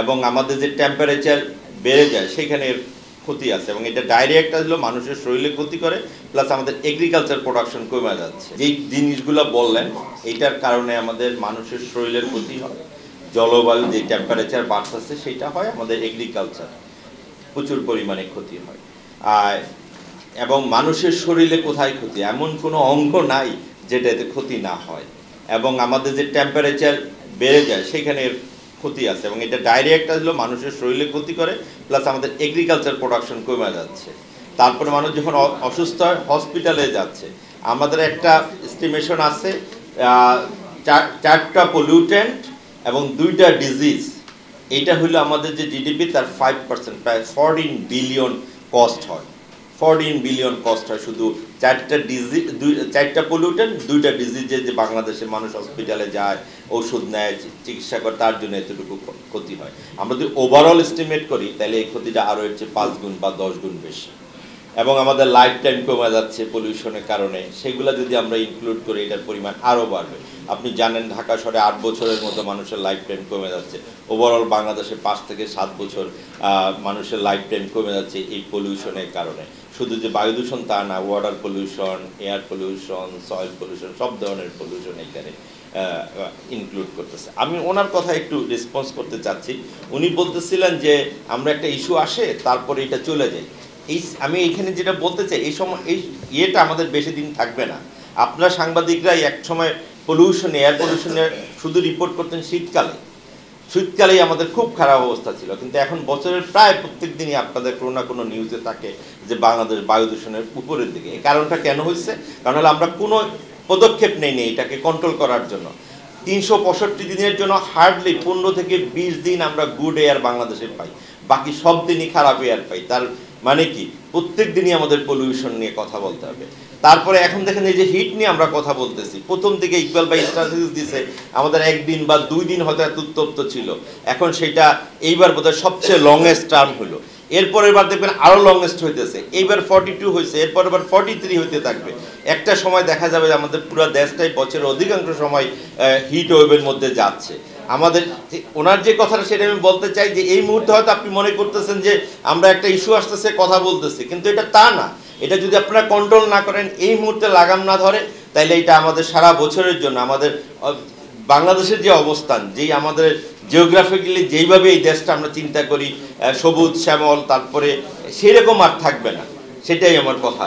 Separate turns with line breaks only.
এবং আমাদের যে টেম্পারেচার বেড়ে যায় সেখানে ক্ষতি আছে এবং এটা ডাইরেক্ট আসলে মানুষের শরীরে ক্ষতি করে, প্লাস আমাদের এগ্রিকালচার প্রোডাকশন কমে যাচ্ছে। যেই জিনিসগুলো বললেন এইটার কারণে আমাদের মানুষের শরীরের ক্ষতি হয়, জলবায়ু যে টেম্পারেচার বাড়তেছে সেটা হয়, আমাদের এগ্রিকালচার প্রচুর পরিমাণে ক্ষতি হয়। এবং মানুষের শরীরে কোথায় ক্ষতি, এমন কোনো অঙ্গ নাই যেটা এতে ক্ষতি না হয়। এবং আমাদের যে টেম্পারেচার বেড়ে যায় সেখানে ক্ষতি আছে এবং এটা ডাইরেক্ট আসলে মানুষের শরীরে ক্ষতি করে, প্লাস আমাদের এগ্রিকালচার প্রোডাকশন কমে যাচ্ছে। তারপরে মানুষ যখন অসুস্থ হয় হসপিটালে যাচ্ছে। আমাদের একটা এস্টিমেশন আছে 4টা পলিউটেন্ট এবং 2টা ডিজিজ, এইটা হলো আমাদের যে জিডিপি তার 5%, প্রায় 14 বিলিয়ন কস্ট হয়। 14 বিলিয়ন কস্ট হয় শুধু 4টা পলিউটেন্ট 2টা ডিজিজে, যে বাংলাদেশের মানুষ হসপিটালে যায়, ওষুধ নেয়, চিকিৎসা করে, তার জন্য এতটুকু ক্ষতি হয়। আমরা যদি ওভারঅল এস্টিমেট করি তাহলে এই ক্ষতিটা আরও হচ্ছে 5 গুণ বা 10 গুণ বেশি। এবং আমাদের লাইফ টাইম কমে যাচ্ছে পলিউশনের কারণে, সেগুলো যদি আমরা ইনক্লুড করি এটার পরিমাণ আরও বাড়বে। আপনি জানেন ঢাকা শহরে 8 বছরের মতো মানুষের লাইফ টাইম কমে যাচ্ছে। ওভারঅল বাংলাদেশে 5 থেকে 7 বছর মানুষের লাইফ টাইম কমে যাচ্ছে এই পলিউশনের কারণে। শুধু যে বায়ু দূষণ তা না, water pollution, air pollution, soil pollution, সব ধরনের পলিউশন এখানে ইনক্লুড করতেছে। আমি ওনার কথা একটু রেসপন্স করতে চাচ্ছি। উনি বলতেছিলেন যে আমরা একটা ইস্যু আসে তারপরে এটা চলে যায়। আমি এইখানে যেটা বলতে চাই, এই সময় এই ইয়েটা আমাদের বেশি দিন থাকবে না। আপনারা সাংবাদিকরাই এক সময় পলিউশন, এয়ার পলিউশনের শুধু রিপোর্ট করতেন শীতকালেই আমাদের খুব খারাপ অবস্থা ছিল, কিন্তু এখন বছরের প্রায় প্রত্যেক দিনই আপনাদের কোনো না কোনো নিউজে থাকে যে বাংলাদেশ বায়ু দূষণের উপরের দিকে। এই কারণটা কেন হয়েছে? কারণ হলো আমরা কোনো পদক্ষেপ নেইনি এটাকে কন্ট্রোল করার জন্য। 365 দিনের জন্য হার্ডলি 15 থেকে 20 দিন আমরা গুড এয়ার বাংলাদেশে পাই, বাকি সব দিনই খারাপ এয়ার পাই। তার মানে কি, প্রত্যেক দিনই আমাদের পলিউশন নিয়ে কথা বলতে হবে। তারপরে এখন দেখেন এই যে হিট নিয়ে আমরা কথা বলতেছি, প্রথম থেকে ইকবাল ভাই স্ট্র্যাটেজিস দিছে আমাদের 1 দিন বা 2 দিন হয়তো এত উত্তপ্ত ছিল, এখন সেটা এইবার বোধহয় সবচেয়ে লংয়েস্ট টার্ম হলো। এরপরের বার দেখবেন আরও লংয়েস্ট হইতেছে, এইবার 42 হয়েছে, এরপর আবার 43 হইতে থাকবে। একটা সময় দেখা যাবে যে আমাদের পুরো দেশটাই বছরের অধিকাংশ সময় হিট ওয়েভের মধ্যে যাচ্ছে। আমাদের ওনার যে কথাটা সেটা আমি বলতে চাই যে এই মুহূর্তে হয়তো আপনি মনে করতেছেন যে আমরা একটা ইস্যু আসতেছে কথা বলতেছি, কিন্তু এটা তা না। এটা যদি আপনারা কন্ট্রোল না করেন, এই মুহূর্তে লাগাম না ধরে, তাইলে এটা আমাদের সারা বছরের জন্য, আমাদের বাংলাদেশের যে অবস্থান, যেই আমাদের জিওগ্রাফিক্যালি যেইভাবে এই দেশটা আমরা চিন্তা করি সবুজ শ্যামল, তারপরে সেরকম আর থাকবে না। সেটাই আমার কথা।